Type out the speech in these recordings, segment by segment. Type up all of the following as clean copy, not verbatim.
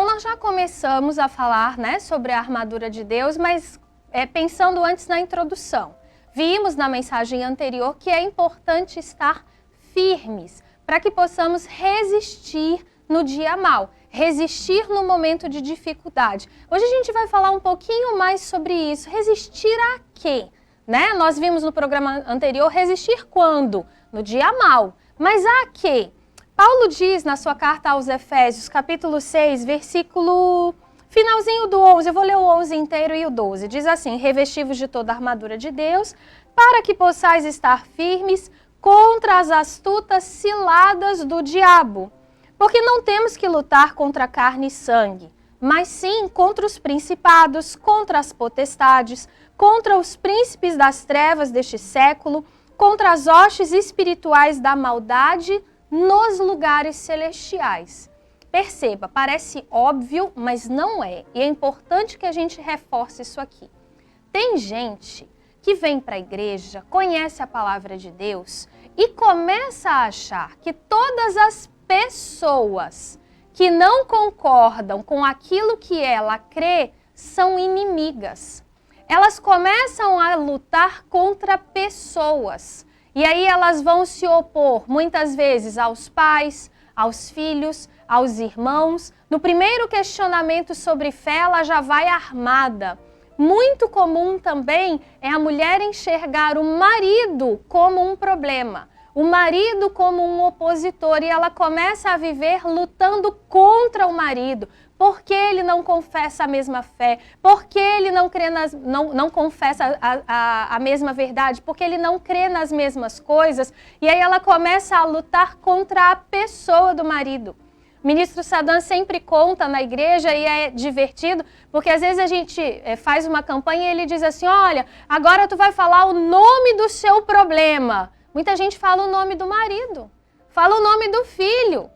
Então nós já começamos a falar, né, sobre a armadura de Deus, mas pensando antes na introdução. Vimos na mensagem anterior que é importante estar firmes para que possamos resistir no dia mau, resistir no momento de dificuldade. Hoje a gente vai falar um pouquinho mais sobre isso. Resistir a quê? Né? Nós vimos no programa anterior resistir quando? No dia mau. Mas a quê? Paulo diz na sua carta aos Efésios, capítulo 6, versículo finalzinho do 11, eu vou ler o 11 inteiro e o 12. Diz assim: revestivos de toda a armadura de Deus, para que possais estar firmes contra as astutas ciladas do diabo. Porque não temos que lutar contra carne e sangue, mas sim contra os principados, contra as potestades, contra os príncipes das trevas deste século, contra as hostes espirituais da maldade nos lugares celestiais. Perceba, parece óbvio, mas não é. E é importante que a gente reforce isso aqui. Tem gente que vem para a igreja, conhece a palavra de Deus e começa a achar que todas as pessoas que não concordam com aquilo que ela crê são inimigas. Elas começam a lutar contra pessoas. E aí elas vão se opor, muitas vezes, aos pais, aos filhos, aos irmãos. No primeiro questionamento sobre fé, ela já vai armada. Muito comum também é a mulher enxergar o marido como um problema, o marido como um opositor, e ela começa a viver lutando contra o marido. Porque ele não confessa a mesma fé, porque ele não crê não confessa a mesma verdade, porque ele não crê nas mesmas coisas, e aí ela começa a lutar contra a pessoa do marido. O ministro Saddam sempre conta na igreja, e é divertido, porque às vezes a gente faz uma campanha e ele diz assim: olha, agora tu vai falar o nome do seu problema. Muita gente fala o nome do marido, fala o nome do filho.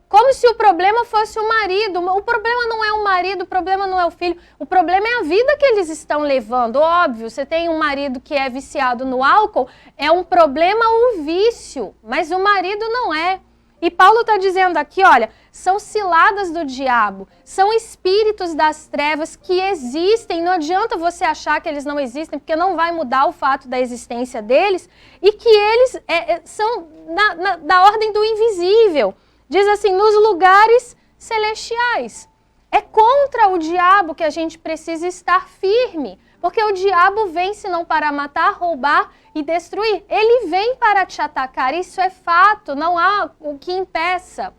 Como se o problema fosse o marido. O problema não é o marido, o problema não é o filho. O problema é a vida que eles estão levando. Óbvio, você tem um marido que é viciado no álcool, é um problema o vício, mas o marido não é. E Paulo está dizendo aqui, olha, são ciladas do diabo, são espíritos das trevas que existem. Não adianta você achar que eles não existem, porque não vai mudar o fato da existência deles, e que eles são da ordem do invisível. Diz assim, nos lugares celestiais. É contra o diabo que a gente precisa estar firme, porque o diabo vem senão para matar, roubar e destruir. Ele vem para te atacar, isso é fato, não há o que impeça.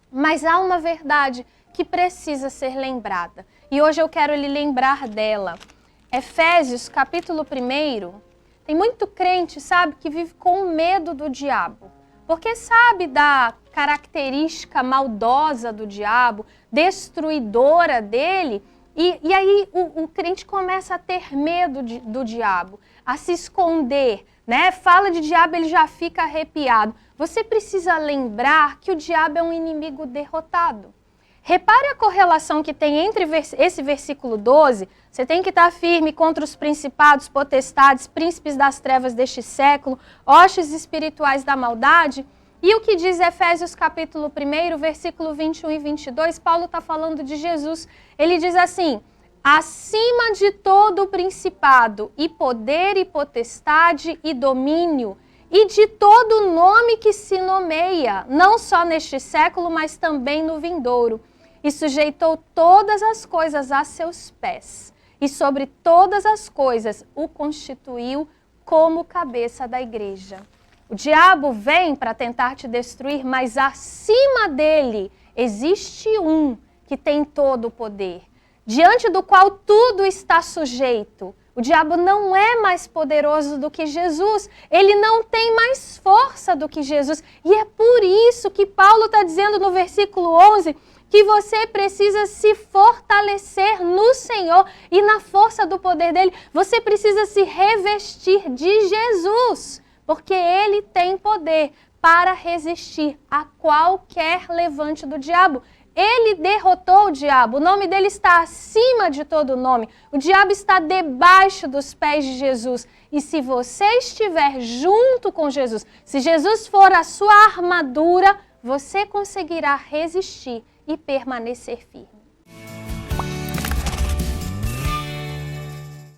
Mas há uma verdade que precisa ser lembrada. E hoje eu quero lhe lembrar dela. Efésios, capítulo 1, tem muito crente, sabe, que vive com medo do diabo. Porque sabe da característica maldosa do diabo, destruidora dele, e aí o crente começa a ter medo do diabo, a se esconder, né? Fala de diabo, ele já fica arrepiado. Você precisa lembrar que o diabo é um inimigo derrotado. Repare a correlação que tem entre esse versículo 12, você tem que estar firme contra os principados, potestades, príncipes das trevas deste século, hostes espirituais da maldade. E o que diz Efésios capítulo 1, versículo 21 e 22, Paulo está falando de Jesus. Ele diz assim: acima de todo o principado e poder e potestade e domínio, e de todo nome que se nomeia, não só neste século, mas também no vindouro. E sujeitou todas as coisas a seus pés, e sobre todas as coisas o constituiu como cabeça da igreja. O diabo vem para tentar te destruir, mas acima dele existe um que tem todo o poder, diante do qual tudo está sujeito. O diabo não é mais poderoso do que Jesus, ele não tem mais força do que Jesus. E é por isso que Paulo está dizendo no versículo 11 que você precisa se fortalecer no Senhor e na força do poder dele. Você precisa se revestir de Jesus, porque ele tem poder para resistir a qualquer levante do diabo. Ele derrotou o diabo, o nome dele está acima de todo nome. O diabo está debaixo dos pés de Jesus. E se você estiver junto com Jesus, se Jesus for a sua armadura, você conseguirá resistir e permanecer firme.